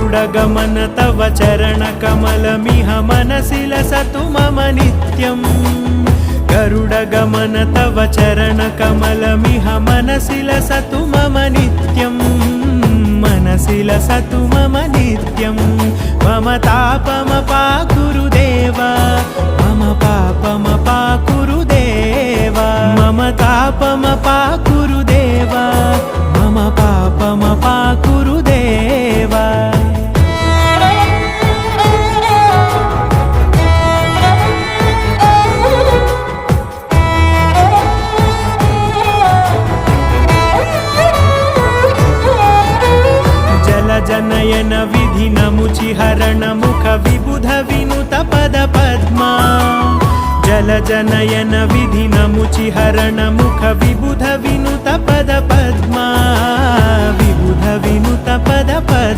गरुडगमन तव चरणकमलमिह मनसि लसतु मम नित्यम् गरुडगमन तव चरणकमलमिह मनसि लसतु मम नित्यम् मनसि लसतु मम नित्यम् मम तापमपाकुरु देव मम पापमपाकुरु देव मम तापमपाकुरु देव मम पापमपाकुरु देव जनयन विधिनमुचिहरण मुख विबुध विनुत पद पद्मा जल जनयन विधिनमुचिहरण मुख विबुध विनुत पद पद्मा विबुध विनुत पद पद्मा।